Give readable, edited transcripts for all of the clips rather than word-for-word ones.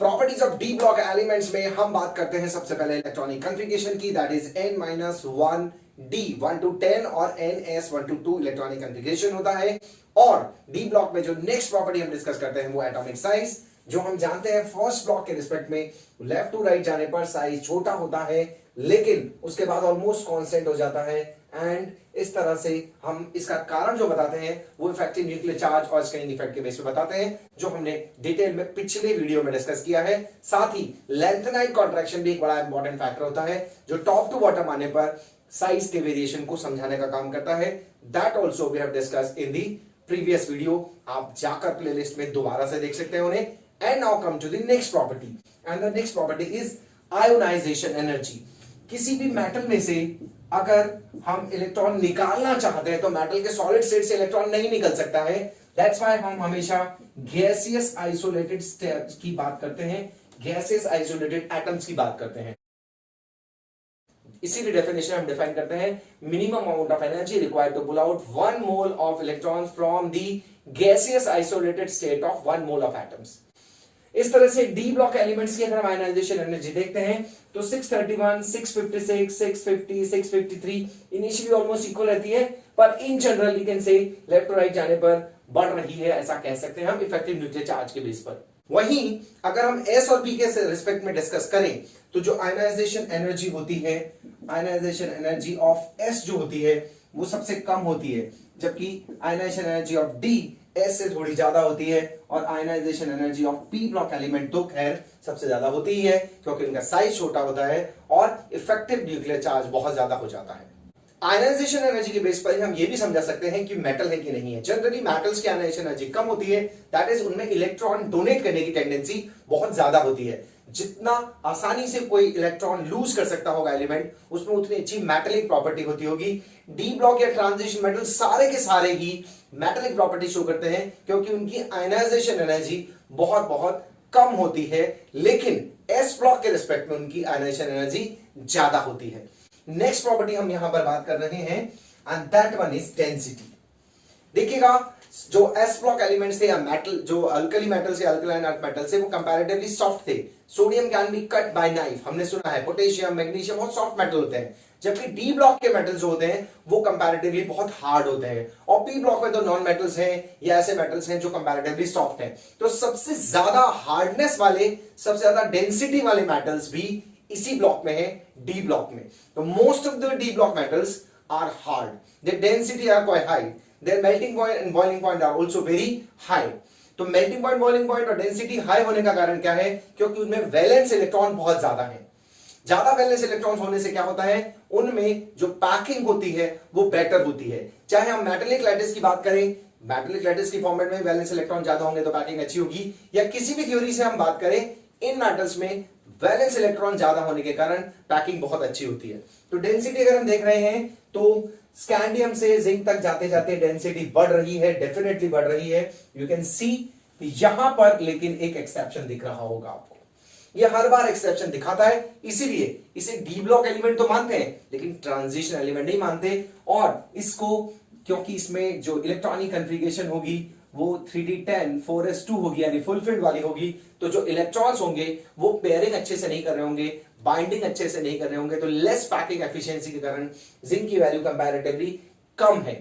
Properties of D block elements में हम बात करते हैं सबसे पहले इलेक्ट्रॉनिक कॉन्फ़िगरेशन की, that is n-1 D 1 to 10 और ns 1 to 2 इलेक्ट्रॉनिक कॉन्फ़िगरेशन होता है। और डी ब्लॉक में जो नेक्स्ट प्रॉपर्टी हम डिस्कस करते हैं वो एटॉमिक साइज, जो हम जानते हैं फर्स्ट ब्लॉक के रिस्पेक्ट में लेफ्ट टू राइट जाने पर साइज छोटा होता है लेकिन उसके बाद ऑलमोस्ट कांस्टेंट हो जाता है। एंड इस तरह से हम इसका कारण जो बताते हैं वो इफेक्टिव न्यूक्लियर चार्ज और स्कैनिंग इफेक्ट के बेस पे बताते हैं, जो हमने डिटेल में पिछले वीडियो में डिस्कस किया है। साथ ही लेंथनाइन कॉन्ट्रैक्शन भी एक बड़ा इंपॉर्टेंट फैक्टर होता है जो टॉप टू बॉटम आने पर साइज के वेरिएशन को समझाने का काम करता है। That also we have discussed in the previous video, आप जाकर प्लेलिस्ट में दोबारा से देख सकते हैं उन्हें। And now come to the next property, and the next property is ionisation energy. किसी भी मेटल में से अगर हम इलेक्ट्रॉन निकालना चाहते हैं तो मेटल के सॉलिड स्टेट से इलेक्ट्रॉन नहीं निकल सकता है। दैट्स व्हाई हम हमेशा गैसियस आइसोलेटेड स्टेट्स की बात करते हैं, गैसियस आइसोलेटेड एटम्स की बात करते हैं। इसीलिए डेफिनेशन हम डिफाइन करते हैं, minimum amount of energy required to pull out 1 mole of electrons from the gaseous isolated state of 1 mole of atoms. इस तरह से डी ब्लॉक एलिमेंट्स की अगर हम आयनाइजेशन एनर्जी देखते हैं तो 631, 656, 650, 653 इनिशियली ऑलमोस्ट इक्वल रहती है, पर in general you can say left to right जाने पर बढ़ रही है, ऐसा कह सकते हैं हम इफेक्टिव न्यूक्लियर चार्ज के बेस पर। वहीं अगर हम एस और बी के रिस्पेक्ट में डिस्कस करें तो जो आयनाइजेशन एनर्जी होती है, आयनाइजेशन एनर्जी ऑफ एस जो होती है वो सबसे कम होती है, जबकि ionisation energy of D S से थोड़ी ज्यादा होती है। और ionisation energy of P block element तो खैर सबसे ज्यादा होती ही है क्योंकि इनका साइज छोटा होता है और इफेक्टिव न्यूक्लियर चार्ज बहुत ज्यादा हो जाता है। आयनाइजेशन एनर्जी के बेस पर हम ये भी समझा सकते हैं कि मेटल है कि नहीं है। जनरली मेटल्स की आयनाइजेशन एनर्जी कम होती है, दैट इज उनमें इलेक्ट्रॉन डोनेट करने की टेंडेंसी बहुत ज्यादा होती है। जितना आसानी से कोई इलेक्ट्रॉन लूज कर सकता होगा एलिमेंट, उसमें उतनी अच्छी मेटेलिक प्रॉपर्टी होती होगी। डी ब्लॉक या ट्रांजिशन मेटल सारे के सारे ही मेटेलिक प्रॉपर्टी शो करते हैं क्योंकि उनकी आयनाइजेशन एनर्जी बहुत बहुत कम होती है, लेकिन एस ब्लॉक के रिस्पेक्ट में उनकी आयनाइजेशन एनर्जी ज्यादा होती है। नेक्स्ट प्रॉपर्टी हम यहां पर बात कर रहे हैं and that one is density. देखिएगा जो एस ब्लॉक एलिमेंट्स थे या मेटल, जो अल्कली मेटल से अल्कलाइन अर्थ मेटल से, वो कंपैरेटिवली सॉफ्ट थे। Sodium can be cut by knife, हमने सुना है। पोटेशियम, मैग्नीशियम बहुत सॉफ्ट मेटल होते हैं, जबकि डी ब्लॉक के मेटल्स जो होते हैं वो कंपैरेटिवली बहुत हार्ड होते हैं। और पी ब्लॉक में तो नॉन मेटल्स हैं या ऐसे मेटल्स हैं जो कंपैरेटिवली सॉफ्ट हैं। तो सबसे ज्यादा हार्डनेस वाले, सबसे ज्यादा डेंसिटी वाले मेटल्स भी इसी ब्लॉक में है, डी ब्लॉक में। तो most of the D block metals are hard, their density are quite high, their melting point and boiling point are also very high. तो मेल्टिंग पॉइंट, बॉइलिंग पॉइंट और density high होने का कारण क्या है? क्योंकि उनमें वैलेंस इलेक्ट्रॉन बहुत ज्यादा है। ज्यादा वैलेंस इलेक्ट्रॉन्स होने से क्या होता है, उनमें जो पैकिंग होती है वो बेटर होती है। चाहे हम मेटेलिक लैटिस की बात करें, मेटेलिक लैटिस की फॉर्मेट में वैलेंस इलेक्ट्रॉन ज्यादा होंगे तो पैकिंग अच्छी होगी, या किसी भी थ्योरी से हम बात करें, इन मेटल्स में वैलेंस इलेक्ट्रॉन ज्यादा होने के कारण पैकिंग बहुत अच्छी होती है। तो डेंसिटी अगर हम देख रहे हैं तो स्कैंडियम से जिंक तक जाते जाते डेंसिटी बढ़ रही है, डेफिनेटली बढ़ रही है। यू कैन सी यहां पर, लेकिन एक एक्सेप्शन दिख रहा होगा आपको। ये हर बार एक्सेप्शन दिखाता है, इसीलिए इसे डी ब्लॉक एलिमेंट तो मानते हैं लेकिन ट्रांजिशन एलिमेंट नहीं मानते। और इसको क्योंकि इसमें जो इलेक्ट्रॉनिक कॉन्फ़िगरेशन होगी वो 3d10 4s2 होगी, यानी फुलफिल्ड वाली होगी। तो जो इलेक्ट्रॉन्स होंगे वो पेयरिंग अच्छे से नहीं कर रहे होंगे, बाइंडिंग अच्छे से नहीं कर रहे होंगे, तो लेस पैकिंग एफिशिएंसी के कारण जिंक की वैल्यू कंपैरेटिवली कम है।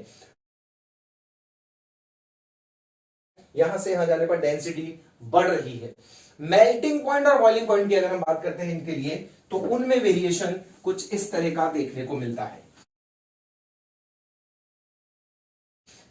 यहां से यहां जाने पर डेंसिटी बढ़ रही है। मेल्टिंग पॉइंट और बॉइलिंग पॉइंट की अगर हम बात करते हैं इनके लिए, तो उनमें वेरिएशन कुछ इस तरह का देखने को मिलता है।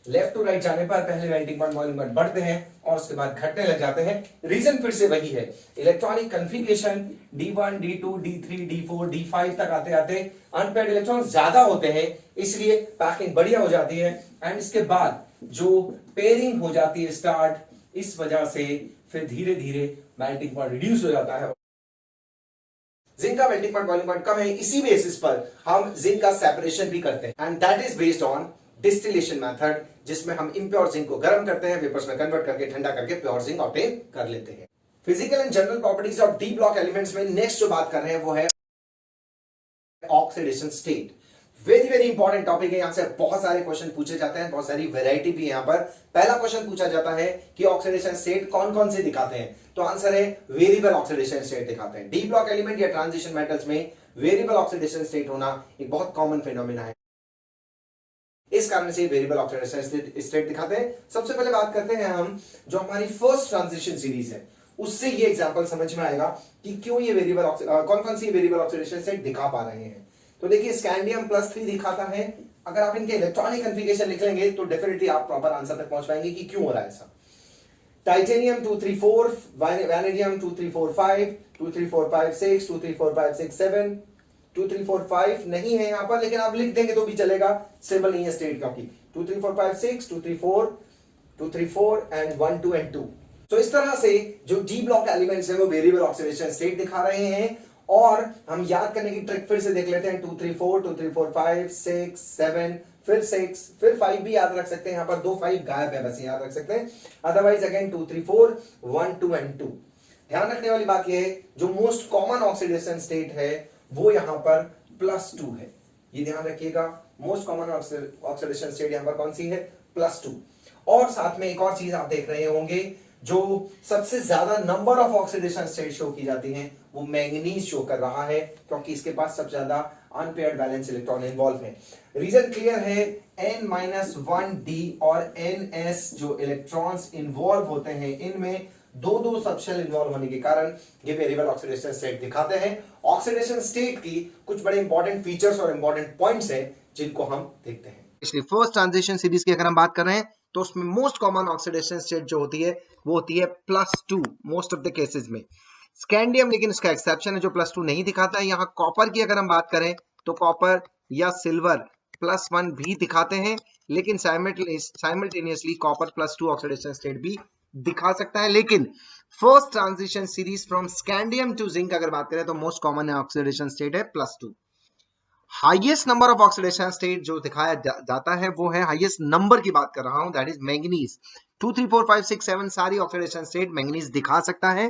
लेफ्ट टू राइट जाने पर पहले मेल्टिंग पॉइंट, बॉइलिंग पॉइंट बढ़ते हैं और उसके बाद घटने लग जाते हैं। रीजन फिर से वही है, electronic configuration D1, D2, D3, D4, D5 तक आते आते अनपेयर्ड इलेक्ट्रॉन ज्यादा होते हैं, इसलिए पैकिंग बढ़िया हो जाती है। एंड इसके बाद जो पेयरिंग हो जाती है स्टार्ट, इस वजह से फिर धीरे धीरे मेल्टिंग पॉइंट रिड्यूस हो जाता है। जिंक का मेल्टिंग पॉइंट, बॉइलिंग पॉइंट कम है, इसी बेसिस पर हम जिंक का सेपरेशन भी करते हैं, and that is based on distillation method, जिसमें हम इम्प्योर जिंक को गर्म करते हैं, वेपर्स में कन्वर्ट करके ठंडा करके प्योर जिंक ऑब्टेन कर लेते हैं। Physical and general properties of D block elements में नेक्स्ट जो बात कर रहे हैं वो है oxidation state. Very very important topic है, यहां से बहुत सारे क्वेश्चन पूछे जाते हैं, बहुत सारी वैरायटी भी है यहां पर। पहला क्वेश्चन पूछा जाता है कि ऑक्सीडेशन स्टेट कौन कौन से दिखाते हैं, तो आंसर है वेरिएबल ऑक्सीडेशन स्टेट दिखाते हैं। डी ब्लॉक एलिमेंट या ट्रांजिशन मेटल्स में वेरिएबल ऑक्सीडेशन स्टेट होना एक बहुत कॉमन फिनोमेना है, इस कारण से वेरिएबल ऑक्सीडेशन स्टेट दिखाते हैं। सबसे पहले बात करते हैं हम जो हमारी फर्स्ट ट्रांजिशन सीरीज है, उससे ये एग्जांपल समझ में आएगा कि क्यों ये वेरिएबल कौन कौन सी वेरिएबल ऑक्सीडेशन स्टेट दिखा पा रहे हैं। तो देखिए स्कैंडियम +3 दिखाता है, अगर आप इनके इलेक्ट्रॉनिक कन्फिगरेशन लिख लेंगे तो डेफिनेटली आप प्रॉपर आंसर तक पहुंच पाएंगे कि क्यों हो रहा है ऐसा। टाइटेनियम 234, वैनेडियम 2345, 23456, 23456, 2345 नहीं है यहां पर, लेकिन आप लिख देंगे तो भी चलेगा, स्टेबल नहीं है स्टेट क्योंकि 23456, 234, 234 एंड 1 2 एंड 2। तो इस तरह से जो डी ब्लॉक एलिमेंट्स हैं वो वेरिएबल ऑक्सीडेशन स्टेट दिखा रहे हैं। और हम याद करने की ट्रिक फिर से देख लेते हैं, 234, 2345, 6, 7, फिर 6, फिर 5 भी याद रख सकते हैं, यहां पर 2 5 गायब है, बस याद रख सकते हैं। Otherwise again 2 3 4 1 2 and 2। ध्यान रखने वाली बात यह है जो मोस्ट कॉमन ऑक्सीडेशन स्टेट है वो यहां पर +2 है, ये ध्यान रखिएगा। मोस्ट कॉमन ऑक्सीडेशन स्टेट यहां पर कौन सी है, +2। और साथ में एक और चीज आप देख रहे होंगे, जो सबसे ज्यादा number of oxidation state show की जाती हैं वो मैंगनीज शो कर रहा है, क्योंकि इसके पास सबसे ज्यादा अनपेयर्ड वैलेंस इलेक्ट्रॉन इन्वॉल्व है। रीजन क्लियर है, N-1d और Ns जो इलेक्ट्रॉन्स इन्वॉल्व होते हैं इनमें दो दो सबशेल इन्वॉल्व होने के कारण ये वेरिएबल ऑक्सीडेशन स्टेट दिखाते हैं। ऑक्सीडेशन स्टेट की कुछ बड़े इंपॉर्टेंट फीचर्स और इंपॉर्टेंट पॉइंट्स हैं जिनको हम देखते हैं। इसलिए फर्स्ट ट्रांजिशन सीरीज की अगर हम बात कर रहे हैं तो उसमें मोस्ट कॉमन ऑक्सीडेशन स्टेट जो होती है वो होती है +2 मोस्ट ऑफ द केसेस में। स्कैंडियम लेकिन इसका एक्सेप्शन है जो +2 नहीं दिखाता है। यहाँ कॉपर की अगर हम बात करें तो कॉपर या सिल्वर +1 भी दिखाते हैं, लेकिन साइमल्टेनियसली कॉपर +2 ऑक्सीडेशन स्टेट भी दिखा सकता है। लेकिन first transition series from scandium to zinc अगर बात करें तो मोस्ट कॉमन ऑक्सीडेशन स्टेट है +2। Highest number of oxidation state जो दिखाया जाता है वो है, हाईएस्ट नंबर की बात कर रहा हूं, दैट इज मैंगनीज। 2 3 4 5 6 7 सारी ऑक्सीडेशन स्टेट मैंगनीज दिखा सकता है।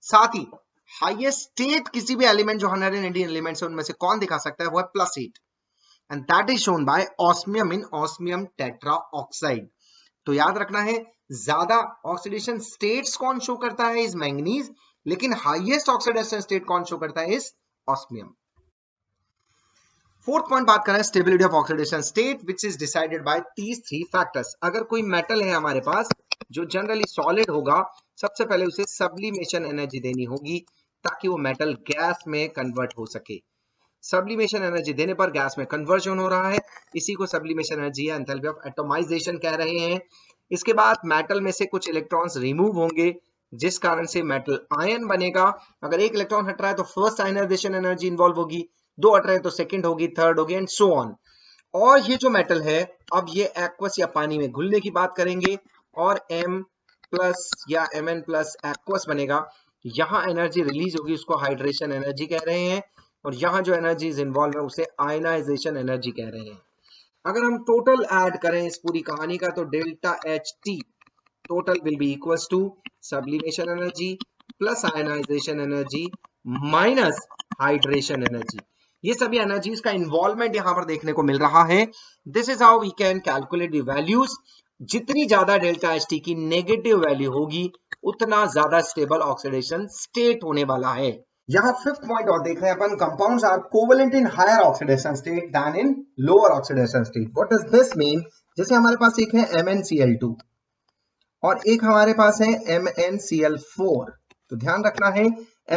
साथ ही हाईएस्ट स्टेट किसी भी एलिमेंट जो 180 एलिमेंट्स है उनमें से कौन दिखा सकता है वो है +8, and that is shown by osmium in osmium tetra oxide. तो याद रखना है, ज्यादा ऑक्सीडेशन स्टेट्स कौन शो करता है इज मैंगनीज, लेकिन हाईएस्ट ऑक्सीडेशन स्टेट कौन शो करता है इज ऑस्मियम। फोर्थ पॉइंट बात करें stability of oxidation state which is decided by these 3 factors. अगर कोई मेटल है हमारे पास जो जनरली सॉलिड होगा, सबसे पहले उसे सब्लिमेशन एनर्जी देनी होगी ताकि वो मेटल गैस में कन्वर्ट हो सके। सब्लिमेशन एनर्जी देने पर गैस में कन्वर्जन हो रहा है, इसी को सब्लिमेशन एनर्जी या एंथैल्पी ऑफ एटोमाइजेशन कह रहे हैं। इसके बाद मेटल में से कुछ इलेक्ट्रॉन्स रिमूव होंगे जिस कारण से मेटल आयन बनेगा। अगर एक इलेक्ट्रॉन हट रहा है तो फर्स्ट आयनाइजेशन एनर्जी इन्वॉल्व होगी, 2 हट रहे हैं तो सेकंड होगी, थर्ड होगी, एंड सो ऑन। और ये जो मेटल है अब ये एक्वस या पानी में घुलने की बात करेंगे और M+ या Mn+ एक्वस बनेगा। यहाँ एनर्जी रिलीज होगी, उसको हाइड्रेशन एनर्जी कह रहे हैं, और यहाँ जो एनर्जी इन्वॉल्व है उसे आयनाइजेशन एनर्जी कह रहे हैं। अगर हम टोटल ऐड करें इस पूरी कहानी का तो ΔHT total will be equals to sublimation energy plus ionisation energy minus hydration energy. ये सभी एनर्जीज का इन्वॉल्वमेंट यहां पर देखने को मिल रहा है। This is how we can calculate the values. जितनी ज्यादा ΔHT की नेगेटिव वैल्यू होगी उतना ज्यादा स्टेबल ऑक्सीडेशन स्टेट होने वाला है। यहाँ फिफ्थ पॉइंट और देख रहे हैं अपन, compounds are covalent in higher oxidation state then in lower oxidation state. What does this mean? जैसे हमारे पास एक है MnCl2 और एक हमारे पास है MnCl4। तो ध्यान रखना है,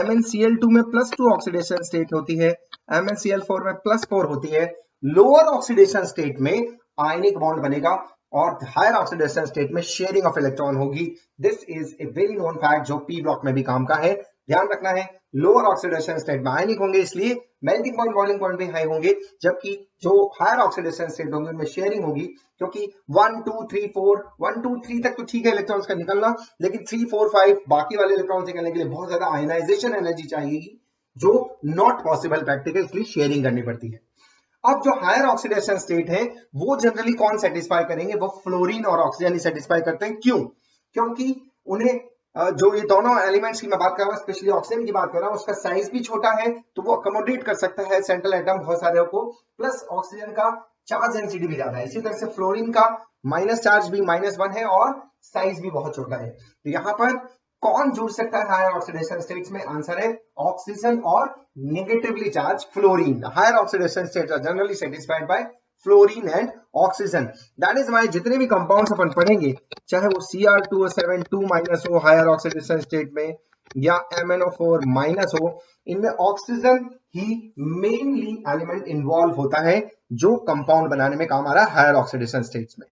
MnCl2 में +2 ऑक्सीडेशन स्टेट होती है, MnCl4 में +4 होती है। लोअर ऑक्सीडेशन स्टेट में आयनिक बॉन्ड बनेगा और हायर ऑक्सीडेशन स्टेट में शेयरिंग ऑफ इलेक्ट्रॉन होगी। This is a very known fact जो पी ब्लॉक में भी काम का है। ध्यान रखना है, लोअर ऑक्सीडेशन स्टेट में आयनिक होंगे इसलिए मेल्टिंग पॉइंट बॉइलिंग पॉइंट भी हाई होंगे, जबकि जो हायर ऑक्सीडेशन स्टेट होंगे उनमें शेयरिंग होगी, क्योंकि 1 2 3 4 1 2 3 तक तो ठीक है इलेक्ट्रॉन्स का निकलना, लेकिन 3 4 5 बाकी वाले इलेक्ट्रॉन्स निकलने के लिए बहुत ज्यादा आयनाइजेशन एनर्जी चाहिए जो नॉट पॉसिबल प्रैक्टिकल, इसलिए शेयरिंग करनी पड़ती है। अब जो हायर ऑक्सीडेशन स्टेट है वो जनरली कौन सेटिस्फाई करेंगे? वो फ्लोरीन और ऑक्सीजन ही सेटिस्फाई करते हैं। क्यों? क्योंकि उन्हें जो ये दोनों एलिमेंट्स की मैं बात कर रहा हूँ, स्पेशली ऑक्सीजन की बात कर रहा हूँ, उसका साइज भी छोटा है तो वो अकोमोडेट कर सकता है सेंट्रल एटम बहुत सारे को, प्लस ऑक्सीजन का चार्ज डेंसिटी भी ज्यादा है। इसी तरह से फ्लोरीन का माइनस चार्ज भी -1 है और साइज भी बहुत छोटा है। तो यहाँ पर कौन जुड़ सकता है हायर ऑक्सीडेशन स्टेट्स में? आंसर है ऑक्सीजन और negatively charge fluorine. Higher oxidation states are generally satisfied by fluorine and oxygen. That is why जितने भी कंपाउंड्स अपन पढ़ेंगे, चाहे वो Cr2O7 2- हो हायर ऑक्सीडेशन स्टेट में, या MnO4- हो, इनमें ऑक्सीजन ही मेनली एलिमेंट इन्वॉल्व होता है जो कंपाउंड बनाने में काम आ रहा है हायर ऑक्सीडेशन स्टेट्स में।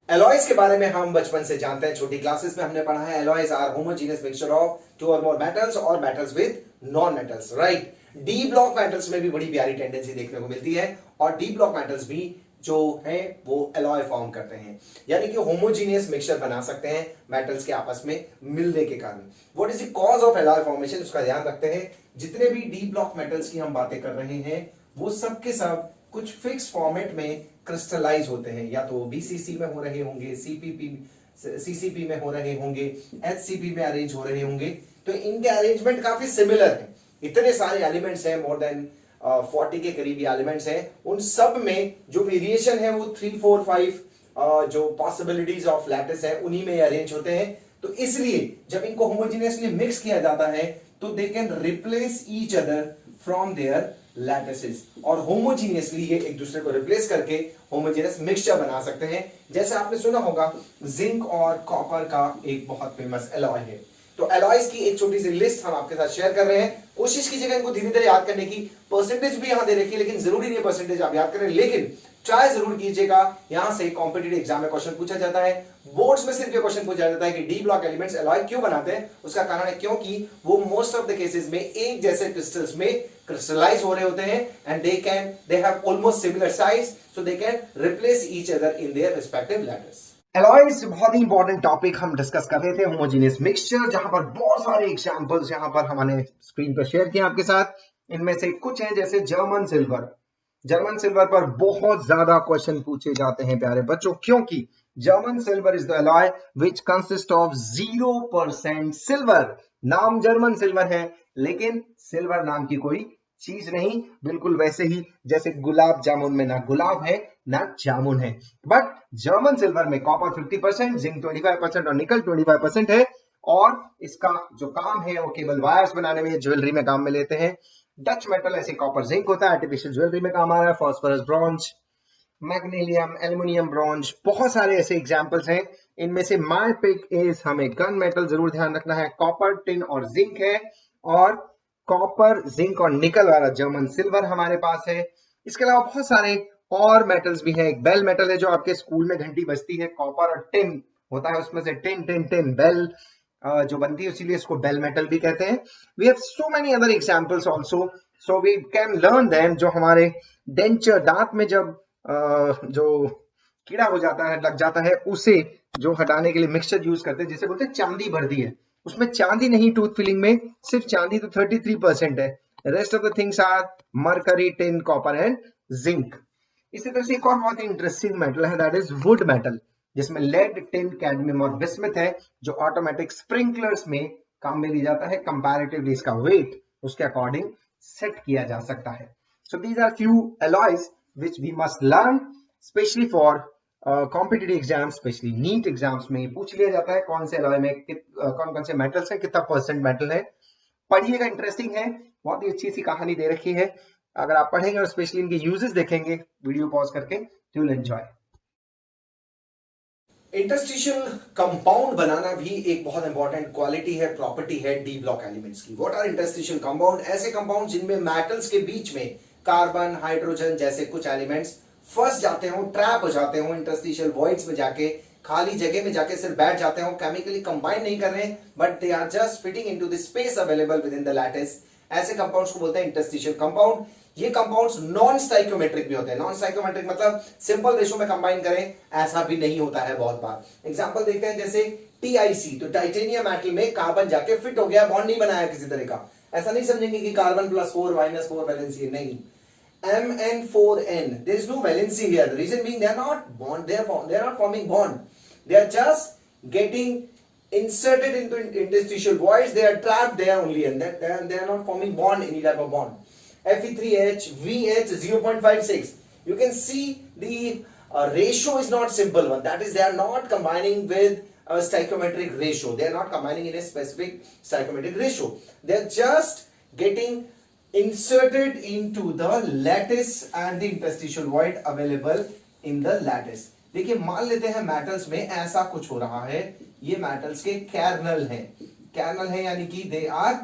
एलॉयज के बारे में हम बचपन से जानते हैं, छोटी क्लासेस में हमने पढ़ा है alloys are homogeneous mixture of two or more metals और metals with non metals, right. D block metals में भी बड़ी प्यारी टेंडेंसी देखने को मिलती है और डी ब्लॉक मेटल्स भी जो है वो एलॉय फॉर्म करते हैं, यानी कि होमोजेनियस मिक्सचर बना सकते हैं मेटल्स के आपस में मिलने के कारण। What is the cause of alloy formation, उसका ध्यान रखते हैं। जितने भी डी ब्लॉक मेटल्स की हम बातें कर रहे हैं वो सब के सब कुछ फिक्स फॉर्मेट में क्रिस्टलाइज होते हैं, या तो बीसीसी में हो रहे होंगे, सीसीपी में हो रहे होंगे, एचसीपी में अरेंज हो रहे होंगे। तो इनके अरेंजमेंट काफी सिमिलर है। इतने सारे एलिमेंट्स हैं, मोर देन 40 के करीबी एलिमेंट्स हैं, उन सब में जो वेरिएशन है वो 3, 4, 5 जो पॉसिबिलिटीज ऑफ लैटिस है उन्हीं में अरेंज होते हैं। तो इसलिए जब इनको होमोजेनियसली मिक्स किया जाता है तो they can replace each other from their lattices, और होमोजीनियसली ये एक दूसरे को रिप्लेस करके होमोजेनियस मिक्सचर बना सकते हैं। जैसे आपने सुना होगा जिंक और कॉपर का एक बहुत फेमस एलॉय है। तो एलॉयज की एक छोटी सी लिस्ट हम आपके साथ शेयर कर रहे हैं। कोशिश कीजिएगा इनको धीरे धीरे याद करने की। परसेंटेज भी यहां दे रखी है, लेकिन जरूरी नहीं है परसेंटेज आप याद करें, लेकिन ट्राई जरूर कीजिएगा। यहां से कॉम्पिटिटिव एग्जाम में क्वेश्चन पूछा जाता है, बोर्ड्स में सिर्फ ये क्वेश्चन पूछा जाता है कि डी ब्लॉक एलिमेंट्स एलॉय क्यों बनाते हैं। उसका कारण है क्योंकि वो मोस्ट ऑफ द केसेस में एक जैसे क्रिस्टल्स में क्रिस्टलाइज हो रहे होते हैं and they have almost similar size, so they can replace each other in their respective lattice. Alloys बहुत ही इंपॉर्टेंट टॉपिक हम डिस्कस कर रहे थे, होमोजेनियस मिक्सचर, जहां पर बहुत सारे एग्जांपल्स यहां पर हमने स्क्रीन पर शेयर किए आपके साथ। इनमें से कुछ हैं जैसे जर्मन सिल्वर। जर्मन सिल्वर पर बहुत ज्यादा क्वेश्चन पूछे जाते हैं प्यारे बच्चों, क्योंकि German silver is the alloy which consist of 0% silver. नाम जर्मन सिल्वर है लेकिन सिल्वर नाम की कोई चीज नहीं, बिल्कुल वैसे ही जैसे गुलाब जामुन में ना गुलाब है ना जामुन है। बट जर्मन सिल्वर में कॉपर 50%, जिंक 25% और निकल 25% है, और इसका जो काम है वो केबल वायर्स बनाने में, ज्वेलरी में काम में लेते हैं। डच मेटल ऐसे कॉपर जिंक होता है, आर्टिफिशियल ज्वेलरी में काम आ रहा है। Phosphorus bronze, magnesium, aluminium bronze, बहुत सारे ऐसे एग्जांपल्स हैं। इनमें से माय पिक इज, हमें गन मेटल जरूर ध्यान रखना है, कॉपर, टिन और जिंक है, और कॉपर, जिंक और निकल वाला जर्मन सिल्वर हमारे पास है। इसके अलावा बहुत सारे और मेटल्स भी हैं। एक बेल मेटल है जो आपके स्कूल में घंटी बजती है, कॉपर और टिन होता है उसमें से, टिन टिन टिन बेल जो बनती है, इसीलिए इसको बेल मेटल भी कहते हैं। We have so many other examples also, so we can learn them. जो हमारे डेंचर, दांत में जब जो कीड़ा हो जाता है, लग जाता है, उसे जो हटाने के लिए मिक्सचर यूज करते हैं, जिसे बोलते हैं चांदी भर्दी है। उसमें चांदी नहीं, टूथ फिलिंग में सिर्फ चांदी तो 33% है, rest of the things are mercury, tin, copper and zinc. इसी तरह से एक और बहुत ही इंटरेस्टिंग मेटल है, दैट इज वुड मेटल, जिसमें लेड, टिन, कैडमियम और बिस्मथ है, जो ऑटोमेटिक स्प्रिंकलर्स में काम में लिया जाता है। कंपैरेटिवली इसका वेट उसके अकॉर्डिंग सेट किया जा सकता है। So these are few alloys which we must learn, especially for competitive exams, especially NEET exams में पूछ लिया जाता है कौन से एलॉय में कौन कौन से मेटल्स है, कितना परसेंट मेटल है। पढ़िएगा, इंटरेस्टिंग है, बहुत ही अच्छी सी कहानी दे रखी है। अगर आप पढ़ेंगे और स्पेशली इनके यूजेस देखेंगे वीडियो पॉज करके, you will enjoy. Interstitial compound बनाना भी एक बहुत इंपॉर्टेंट क्वालिटी है, प्रॉपर्टी है डी ब्लॉक एलिमेंट्स की। What are interstitial compound? ऐसे कंपाउंड जिनमें मेटल्स के बीच में कार्बन, हाइड्रोजन जैसे कुछ एलिमेंट्स फंस जाते हो, ट्रैप हो जाते हो इंटरस्टिशियल वॉइड्स में जाके, खाली जगह में जाके सिर्फ बैठ जाते हो, केमिकली कंबाइन नहीं कर रहे, but they are just fitting into the space available within the lattice. ऐसे कंपाउंड्स को बोलते हैं इंटरस्टिशियल कंपाउंड। ये कंपाउंड्स नॉन स्टाइक्योमेट्रिक भी होते हैं। नॉन स्टाइक्योमेट्रिक मतलब सिंपल रेशो में कंबाइन करें, ऐसा भी नहीं होता है बहुत बार। एग्जांपल देखते हैं, जैसे टीआईसी, तो टाइटेनियम मेटल में कार्बन जाके फिट हो गया, बॉन्ड नहीं बनाया किसी तरह का। ऐसा नहीं समझेंगे कि कार्बन +4 -4 वैलेंसी है, नहीं। Mn4n, there is no valency here. The reason being they are not bond, they are not forming bond. They are just getting inserted into interstitial voids, they are trapped there only, and they are not forming bond, any type of bond. Fe3H, VH 0.56. You can see the ratio is not simple one. That is, they are not combining with a stoichiometric ratio. They are not combining in a specific stoichiometric ratio. They are just getting inserted into the lattice and the interstitial void available in the lattice. देखिए, मान लेते हैं metals में ऐसा कुछ हो रहा है. ये मेटल्स के कैर्नल हैं. कैर्नल है यानी कि they are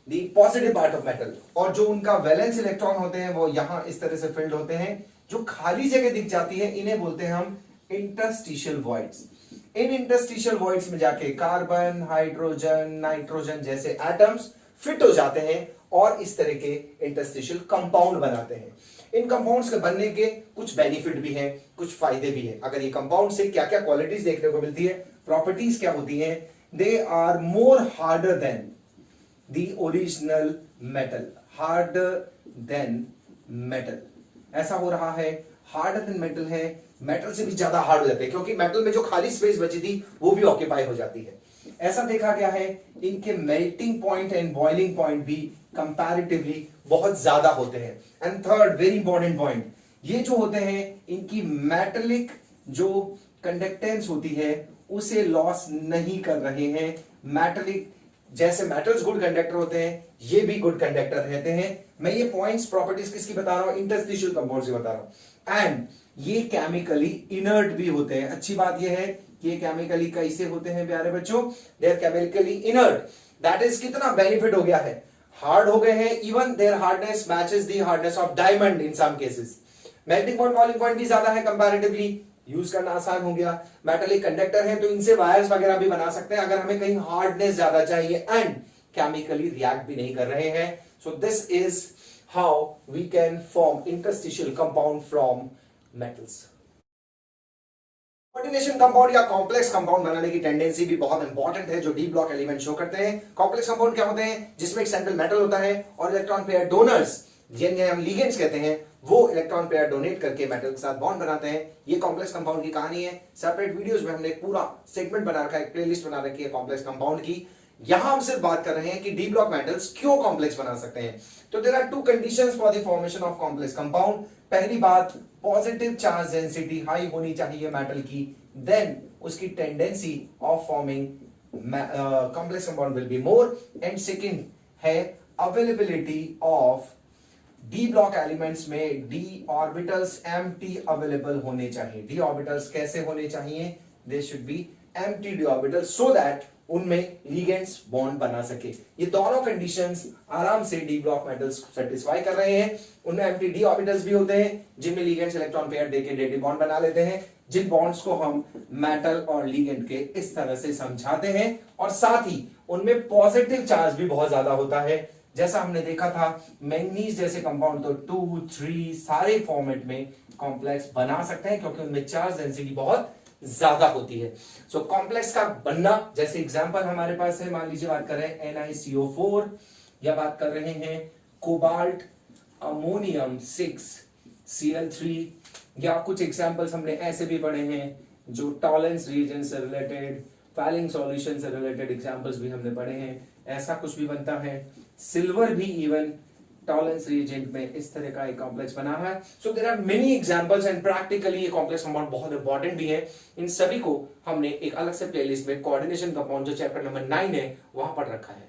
the positive part of metal, और जो उनका वैलेंस इलेक्ट्रॉन होते हैं वो यहां इस तरह से फिल्ड होते हैं. जो खाली जगह दिख जाती है इन्हें बोलते हैं हम इंटरस्टिशियल वॉइड्स. इन इंटरस्टिशियल वॉइड्स में जाके कार्बन, हाइड्रोजन, नाइट्रोजन जैसे एटम्स फिट हो जाते हैं और इस तरह के इंटरस्टिशियल कंपाउंड बनाते हैं. इन कंपाउंड्स के बनने के कुछ बेनिफिट भी हैं, कुछ फायदे भी हैं. अगर ये कंपाउंड से क्या क्या क्वालिटीज देखने को मिलती है, प्रॉपर्टीज क्या होती हैं, they are more harder than the original metal. Harder than metal, ऐसा हो रहा है. हार्डर देन मेटल है, मेटल से भी ज्यादा हार्ड हो जाते हैं, क्योंकि मेटल में जो खाली स्पेस बची थी वो भी ऑक्यूपाई हो जाती है. ऐसा देखा गया है इनके melting point and boiling point भी कंपैरेटिवली बहुत ज्यादा होते हैं. And third very important point, ये जो होते हैं इनकी मेटेलिक जो कंडक्टेंस होती है उसे लॉस नहीं कर रहे हैं. मेटेलिक जैसे मेटल्स गुड कंडक्टर होते हैं, ये भी गुड कंडक्टर रहते हैं. मैं ये पॉइंट्स प्रॉपर्टीज किसकी बता रहा हूं, इंटरस्टिशियल कंपाउंड्स की बता रहा हूं. एंड ये केमिकली इनर्ट भी होते हैं. अच्छी बात ये है कि ये केमिकली कैसे होते हैं प्यारे बच्चों, they are chemically inert. That is कितना बेनिफिट हो गया है, हार्ड हो गए हैं. Even their hardness matches the hardness of diamond in some cases. Melting point, boiling point भी ज्यादा है कंपैरेटिवली, यूज करना आसान हो गया. मेटेलिक कंडक्टर है तो इनसे वायर्स वगैरह भी बना सकते हैं अगर हमें कहीं हार्डनेस ज्यादा चाहिए. एंड केमिकली रिएक्ट भी नहीं कर रहे हैं. So this is how we can form interstitial compound from metals. Coordination compound या कॉम्प्लेक्स कंपाउंड बनाने की टेंडेंसी भी बहुत इंपॉर्टेंट है, जो डी ब्लॉक एलिमेंट शो करते हैं. कॉम्प्लेक्स कंपाउंड क्या होते हैं, जिसमें एक सेंट्रल मेटल होता है और इलेक्ट्रॉन पेयर डोनर्स, जिन्हें हम लिगेंड्स कहते हैं, वो इलेक्ट्रॉन पेयर डोनेट करके मेटल के साथ बॉन्ड बनाते हैं. ये कॉम्प्लेक्स कंपाउंड की कहानी है. सेपरेट वीडियोस में हमने एक पूरा सेगमेंट बना रखा है, एक प्लेलिस्ट बना रखी है कॉम्प्लेक्स कंपाउंड की. यहां हम सिर्फ बात कर रहे हैं कि डी ब्लॉक मेटल्स क्यों कॉम्प्लेक्स बना सकते हैं. तो there are two conditions for the formation of complex compound. पहली बात, पॉजिटिव चार्ज डेंसिटी हाई होनी चाहिए मेटल की, देन उसकी tendency of forming complex compound will be more. And second है availability of D block elements में D orbitals empty available होने चाहिए. डी ऑर्बिटल्स कैसे होने चाहिए, they should be empty D orbitals so that उनमें लिगेंड्स बॉन्ड बना सके. ये दोनों कंडीशंस आराम से डी ब्लॉक मेटल्स सेटिस्फाई कर रहे हैं. उनमें एम्प्टी डी ऑर्बिटल्स भी होते हैं जिनमें लिगेंड्स इलेक्ट्रॉन पेयर देके डेटिव बॉन्ड बना लेते हैं, जिन बॉन्ड्स को हम मेटल और लिगेंड के इस तरह से समझाते हैं. और साथ ही उनमें पॉजिटिव चार्ज भी बहुत ज्यादा होता है. जैसा हमने देखा था मैंगनीज जैसे कंपाउंड तो 2, 3 सारे फॉर्मेट में कॉम्प्लेक्स बना सकते हैं क्योंकि उनमें चार्ज डेंसिटी बहुत ज्यादा होती है. सो कॉम्प्लेक्स का बनना, जैसे एग्जांपल हमारे पास है, मान लीजिए बात कर रहे हैं NiCO4 या बात कर रहे हैं कोबाल्ट अमोनियम 6 Cl3, या कुछ एग्जांपल्स हमने ऐसे भी पढ़े हैं जो टॉलेंस रीजन से रिलेटेड, फैलिंग सॉल्यूशन से रिलेटेड एग्जांपल्स भी हमने पढ़े हैं. ऐसा कुछ भी बनता है. सिल्वर भी इवन टॉलेंस रिएजेंट में इस तरह का एक कॉम्प्लेक्स बना है. So there are many examples and practically ये कॉम्प्लेक्स कंपाउंड बहुत इंपॉर्टेंट भी है. इन सभी को हमने एक अलग से प्लेलिस्ट में कोऑर्डिनेशन कंपाउंड जो चैप्टर नंबर 9 है वहां पर रखा है.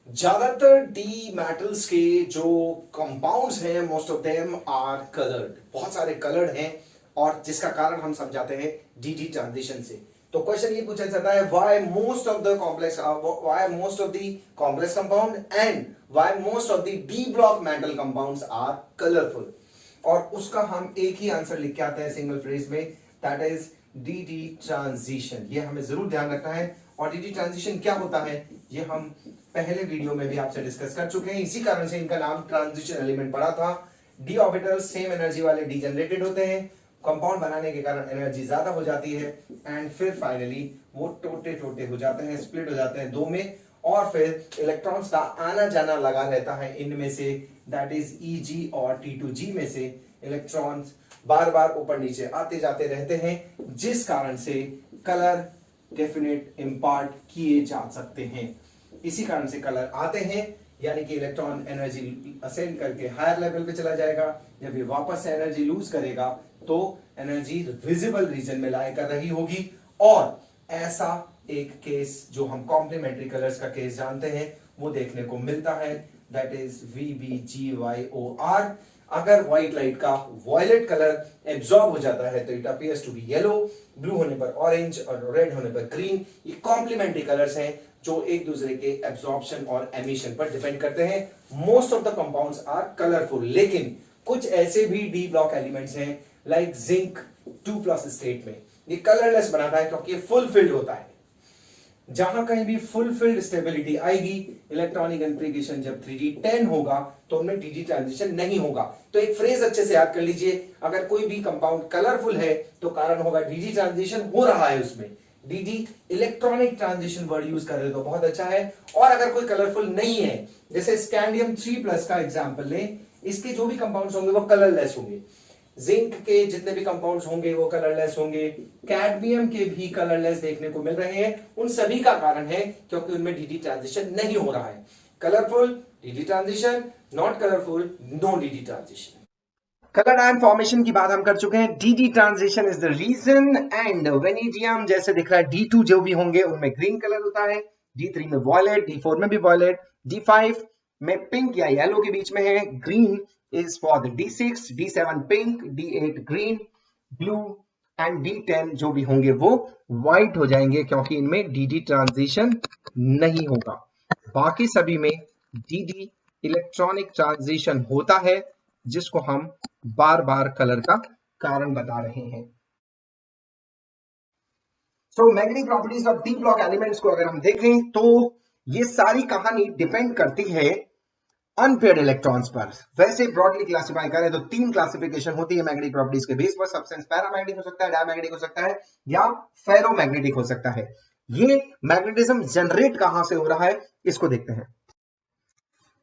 ज्यादातर डी मेटल्स के जो कंपाउंड्स हैं most of them are coloured. बहुत सारे कलर्ड हैं और जिसका कारण हम समझाते हैं डी ट्रांजिशन से. तो क्वेश्चन ये पूछा जाता है why most of the complex compound and why most of the d block metal compounds are colorful. और उसका हम एक ही आंसर लिख के आते हैं सिंगल फ्रेज में, दैट इज डी ट्रांजिशन. ये हमें जरूर ध्यान रखना है. और डी ट्रांजिशन क्या होता है ये हम पहले वीडियो में भी आपसे डिस्कस कर चुके हैं. इसी कारण से इनका नाम ट्रांजिशन एलिमेंट पड़ा था. डी ऑर्बिटल्स सेम एनर्जी वाले डी जनरेटेड होते हैं, कंपाउंड बनाने के कारण एनर्जी ज्यादा हो जाती है एंड फिर फाइनली वो टोटे हो जाते हैं, स्प्लिट हो जाते हैं दो में, और फिर इलेक्ट्रॉन्स का आना जाना लगा रहता है इनमें से, दैट इज Eg और T2G में से इलेक्ट्रॉन्स बार बार ऊपर नीचे आते जाते रहते हैं, जिस कारण से कलर डेफिनेट इम्पार्ट किए जा सकते हैं। इसी कारण से कलर आते हैं, यानी कि इलेक्ट्रॉन एनर्जी असेंड करके हायर लेवल पे चला जाएगा। जब ये वापस से एनर्जी लूज करेगा तो एनर्जी विजिबल रीजन में लाई कर रही होगी। और ऐसा एक केस जो हम कॉम्प्लीमेंट्री कलर्स का केस जानते हैं वो देखने को मिलता है, दैट इज VBGYOR। अगर व्हाइट लाइट का वॉयलेट कलर एब्जॉर्ब हो जाता है तो it appears to be yellow, blue होने पर ऑरेंज और रेड होने पर ग्रीन। ये कॉम्प्लीमेंट्री कलर्स हैं जो एक दूसरे के एब्जॉर्प्शन और एमिशन पर डिपेंड करते हैं। Most of the compounds are colourful, लेकिन कुछ ऐसे भी डी ब्लॉक एलिमेंट्स हैं लाइक जिंक 2+ स्टेट में ये कलरलेस बनाता है क्योंकि ये फुलफिल्ड होता है। जहां कहीं भी फुलफिल्ड स्टेबिलिटी आएगी, इलेक्ट्रॉनिक कॉन्फ़िगरेशन जब 3D10 होगा तो उनमें DD ट्रांजिशन नहीं होगा। तो एक फ्रेज अच्छे से याद कर लीजिए, अगर कोई भी कंपाउंड कलरफुल है तो कारण होगा DD ट्रांजिशन हो रहा है उसमें। DD electronic transition word use कर रहे तो बहुत अच्छा है। और अगर कोई कलरफुल नहीं है, जैसे स्कैंडियम 3+ का एग्जाम्पल लें, इसके जो भी कंपाउंड्स होंगे वो कलरलेस होंगे। जिंक के जितने भी कंपाउंड्स होंगे वो कलरलेस होंगे। कैडमियम के भी कलरलेस देखने को मिल रहे हैं। उन सभी का कारण है क्योंकि उनमें DD ट्रांजिशन नहीं हो रहा है। Colourful DD transition, not colourful no DD transition. Colour ion formation की बात हम कर चुके हैं। DD transition is the reason. And vanadium जैसे दिख रहा है, D2 जो भी होंगे उनमें ग्रीन कलर होता है, D3 में वॉयलेट, D4 में भी वॉयलेट, D5 में पिंक या येलो के बीच में है, green is for the D6, D7 pink, D8 green, blue and D10 जो भी होंगे वो white हो जाएंगे क्योंकि इनमें DD ट्रांजिशन नहीं होगा। बाकी सभी में DD इलेक्ट्रॉनिक ट्रांजिशन होता है, जिसको हम बार बार कलर का कारण बता रहे हैं। So magnetic properties of D block elements को अगर हम देखें तो ये सारी कहानी डिपेंड करती है अनपेयर्ड इलेक्ट्रॉन्स पर। वैसे ब्रॉडली क्लासिफाई करें तो 3 क्लासिफिकेशन होती है मैग्नेटिक प्रॉपर्टीज के बेस पर। सब्सटेंस पैरामैग्नेटिक हो सकता है, डायमैग्नेटिक हो सकता है या फेरोमैग्नेटिक हो सकता है। ये मैग्नेटिज्म जनरेट कहां से हो रहा है इसको देखते हैं।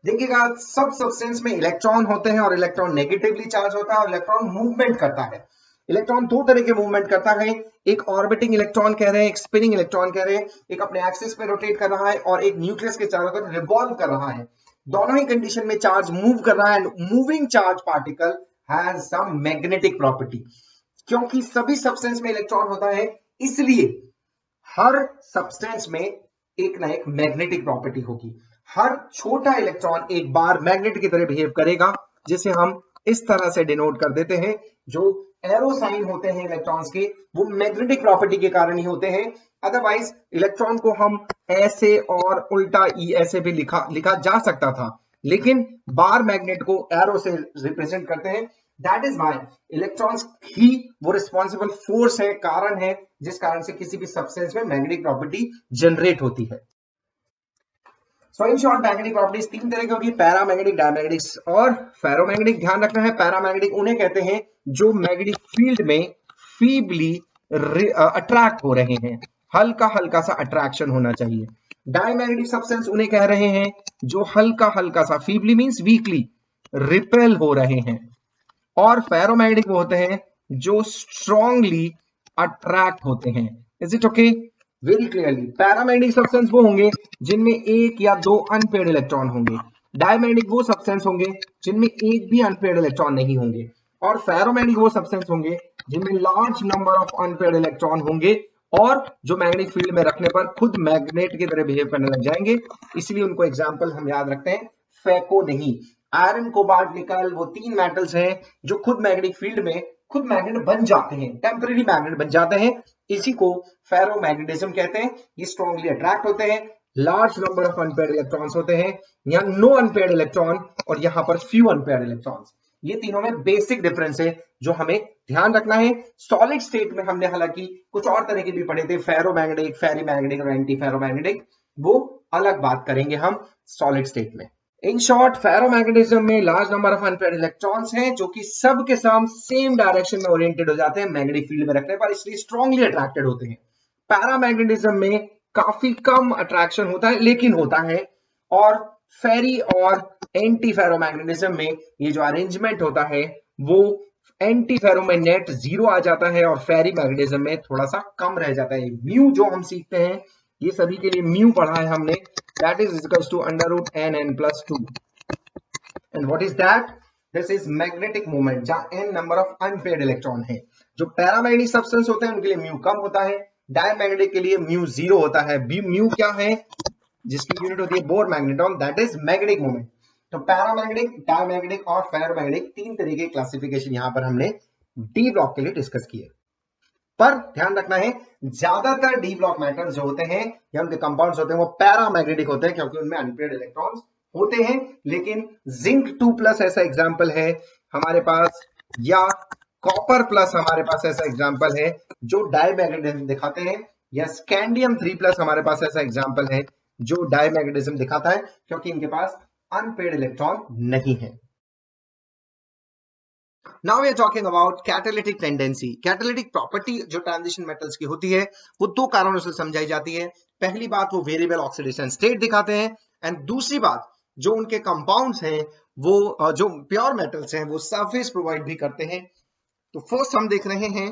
देखिएगा, सब सब्सटेंस में इलेक्ट्रॉन होते हैं और इलेक्ट्रॉन नेगेटिवली चार्ज होता है और इलेक्ट्रॉन मूवमेंट करता है। इलेक्ट्रॉन 2 तरह के मूवमेंट करता है, एक ऑर्बिटिंग इलेक्ट्रॉन कह रहे हैं, एक स्पिनिंग इलेक्ट्रॉन कह रहे हैं। एक अपने एक्सिस पे रोटेट कर रहा है और एक न्यूक्लियस के चारों तरफ रिवॉल्व कर रहा है। दोनों ही कंडीशन में चार्ज मूव कर रहा है and moving charge particle has some magnetic property. क्योंकि सभी सब्सटेंस में इलेक्ट्रॉन होता है, इसलिए हर सब्सटेंस में एक ना एक मैग्नेटिक प्रॉपर्टी होगी। हर छोटा इलेक्ट्रॉन एक बार मैग्नेट की तरह बिहेव करेगा, जिसे हम इस तरह से डिनोट कर देते हैं। जो एरो साइन होते हैं इलेक्ट्रॉन्स के, वो मैग्नेटिक प्रॉपर्टी के कारण ही होते हैं। अदरवाइज इलेक्ट्रॉन को हम ऐसे और उल्टा ई ऐसे भी लिखा जा सकता था, लेकिन बार मैग्नेट को एरो से रिप्रेजेंट करते हैं। दैट इज व्हाई इलेक्ट्रॉन्स ही वो रिस्पॉन्सिबल फोर्स है, कारण है, जिस कारण से किसी भी सब्सटेंस में मैग्नेटिक प्रॉपर्टी जनरेट होती है। सो इन शॉर्ट मैग्नेटिक प्रॉपर्टीज 3 तरह की होगी, पैरामैग्नेटिक, डायमैग्नेटिक और फेरोमैग्नेटिक। ध्यान रखना है, पैरामैग्नेटिक उन्हें कहते हैं जो मैग्नेटिक फील्ड में फीबली अट्रैक्ट हो रहे हैं, हल्का हल्का सा अट्रैक्शन होना चाहिए। डायमैग्नेटिक सब्सटेंस उन्हें कह रहे हैं जो हल्का हल्का सा, फीबली मींस वीकली, रिपेल हो रहे हैं। और फेरोमैग्नेटिक वो होते हैं जो स्ट्रांगली अट्रैक्ट होते हैं। Is it okay? Very clearly, paramagnetic substance वो होंगे जिनमें 1 या 2 अनपेयर्ड इलेक्ट्रॉन होंगे। डायमैग्नेटिक वो सब्सटेंस होंगे जिनमें एक भी अनपेयर्ड इलेक्ट्रॉन नहीं होंगे। और फेरोमैग्नेटिक वो सब्सटेंस होंगे जिनमें large number of unpaired electron होंगे और जो मैग्नेटिक फील्ड में रखने पर खुद मैग्नेट की तरह बिहेव करने लग जाएंगे। इसलिए उनको एग्जाम्पल हम याद रखते हैं, फेको नहीं। आयरन, कोबाल्ट, निकल, वो 3 मेटल्स हैं जो खुद मैग्नेटिक फील्ड में खुद मैग्नेट बन जाते हैं, टेम्पररी मैग्नेट बन जाते हैं। इसी को फेरोमैग्नेटिज्म कहते हैं। ये स्ट्रांगली अट्रैक्ट होते हैं, large number of unpaired electrons होते हैं, यहाँ नो अनपेयर्ड इलेक्ट्रॉन और यहाँ पर फ्यू अनपेयर्ड इलेक्ट्रॉन्स। ये तीनों में बेसिक डिफरेंस है जो हमें ध्यान रखना है। सॉलिड स्टेट में हमने हालांकि कुछ और तरह के भी पढ़े थे, फेरोमैग्नेटिक, फेरीमैग्नेटिक और एंटी फेरोमैग्नेटिक, वो अलग बात करेंगे हम सॉलिड स्टेट में। इन शॉर्ट, फेरोमैग्नेटिज्म में large number of unpaired electrons हैं जो कि सब के सब सेम डायरेक्शन में ओरिएंटेड हो जाते हैं मैग्नेटिक फील्ड में रखने पर, इसलिए स्ट्रांगली अट्रैक्टेड होते हैं। पैरामैग्नेटिज्म में काफी कम अट्रैक्शन होता है, लेकिन होता है। और फेरी और एंटी फेरोमैग्नेटिज्म में ये जो अरेंजमेंट होता है वो एंटी फेरो में नेट जीरो आ जाता है और फेरी मैग्नेटिज्म में थोड़ा सा कम रह जाता है। म्यू जो हम सीखते हैं, ये सभी के लिए म्यू पढ़ा है हमने, that is equals to under root n n plus 2। And what is that? This is magnetic moment, जहां n number of unpaired electron है। जो पैरामैग्नेटिक सब्सटेंस होते हैं उनके लिए म्यू कम होता है, डायमैग्नेटिक के लिए म्यू जीरो होता है। म्यू क्या है? जिसकी यूनिट होती है bore magneton, that is magnetic moment. तो पैरामैग्नेटिक, डायमैग्नेटिक और फेरोमैग्नेटिक तीन तरीके की क्लासिफिकेशन यहां पर हमने डी ब्लॉक के लिए डिस्कस किए। पर ध्यान रखना है, ज्यादातर डी ब्लॉक मेटल्स जो होते हैं या उनके कंपाउंड्स होते हैं वो पैरामैग्नेटिक होते हैं, क्योंकि उनमें अनपेयर्ड इलेक्ट्रॉन्स होते हैं। लेकिन जिंक 2+ ऐसा एग्जांपल है हमारे पास, या कॉपर प्लस हमारे पास ऐसा एग्जांपल है जो डायमैग्नेटिज्म दिखाते हैं, या स्कैंडियम 3+ हमारे पास ऐसा एग्जांपल है जो डायमैग्नेटिज्म दिखाता है, क्योंकि इनके पास अनपेयर्ड इलेक्ट्रॉन नहीं है। Now we are talking about catalytic tendency. Catalytic property जो ट्रांजिशन मेटल्स की होती है वो दो कारणों से समझाई जाती है। पहली बात, वो वेरिएबल ऑक्सीडेशन स्टेट दिखाते हैं, एंड दूसरी बात, जो उनके कंपाउंड्स हैं वो जो प्योर मेटल्स हैं वो सरफेस प्रोवाइड भी करते हैं। तो फर्स्ट हम देख रहे हैं,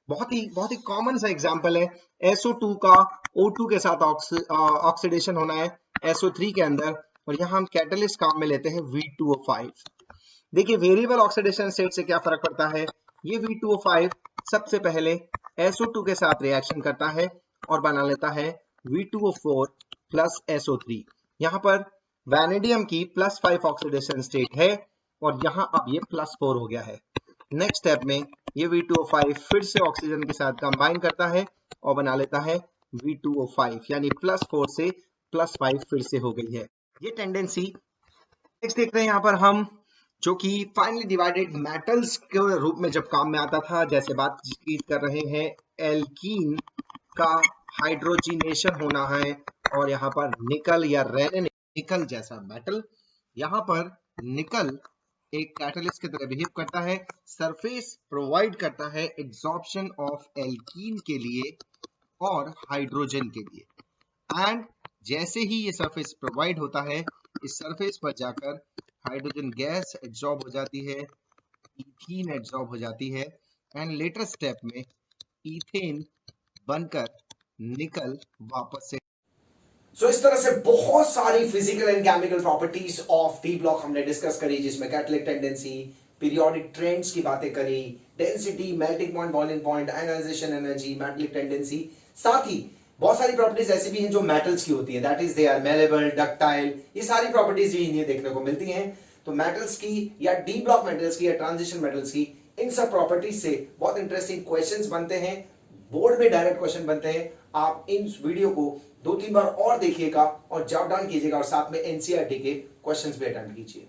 बहुत ही कॉमन सा एग्जांपल है, SO2 का O2 के साथ ऑक्सीडेशन होना है SO3 के अंदर, और यहां हम कैटलिस्ट काम में लेते हैं V2O5। देखिए वेरिएबल ऑक्सीडेशन स्टेट से क्या फर्क पड़ता है। ये V2O5 सबसे पहले SO2 के साथ रिएक्शन करता है और बना लेता है V2O4 प्लस SO3। यहाँ पर वैनेडियम की +5 ऑक्सीडेशन स्टेट है और यहाँ अब ये +4 हो गया है। नेक्स्ट स्टेप में ये V2O5 फिर से ऑक्सीजन के साथ कंबाइन करता है और बना लेता है V2O5, यानी +4 से +5 फिर से हो गई है ये टेंडेंसी। नेक्स्ट देखते हैं यहाँ पर हम, जो कि फाइनली डिवाइडेड मेटल्स के रूप में जब काम में आता था, जैसे बात कर रहे हैं एल्कीन का हाइड्रोजिनेशन होना है, और यहाँ पर निकल या रेने निकल जैसा मेटल, यहाँ पर निकल एक कैटलिस्ट की तरह बिहेव करता है, सरफेस प्रोवाइड करता है एब्जॉर्प्शन ऑफ एल्कीन के लिए और हाइड्रोजन के लिए। एंड जैसे ही ये सरफेस प्रोवाइड होता है, इस सरफेस पर जाकर हाइड्रोजन गैस एब्जॉर्ब हो जाती है, इथीन एब्जॉर्ब हो जाती है, एंड लेटर स्टेप में इथेन बनकर निकल वापस से। सो इस तरह से बहुत सारी physical and chemical properties of D block हमने डिस्कस करी, जिसमें कैटलिक टेंडेंसी, पीरियोडिक ट्रेंड्स की बातें करी, density, melting point, boiling point, ionisation energy, metallic tendency. साथ ही बहुत सारी प्रॉपर्टीज ऐसी भी हैं जो मेटल्स की होती है, that is they are malleable, ductile, ये सारी प्रॉपर्टीज भी इन्हें देखने को मिलती हैं। तो मेटल्स की या डी ब्लॉक मेटल्स की या ट्रांजिशन मेटल्स की इन सब प्रॉपर्टीज से बहुत इंटरेस्टिंग क्वेश्चंस बनते हैं, बोर्ड में डायरेक्ट क्वेश्चन बनते हैं। आप इन वीडियो को 2-3 बार और देखिएगा और जॉट डाउन कीजिएगा और साथ में एनसीईआरटी के क्वेश्चंस भी अटेम्प्ट कीजिए।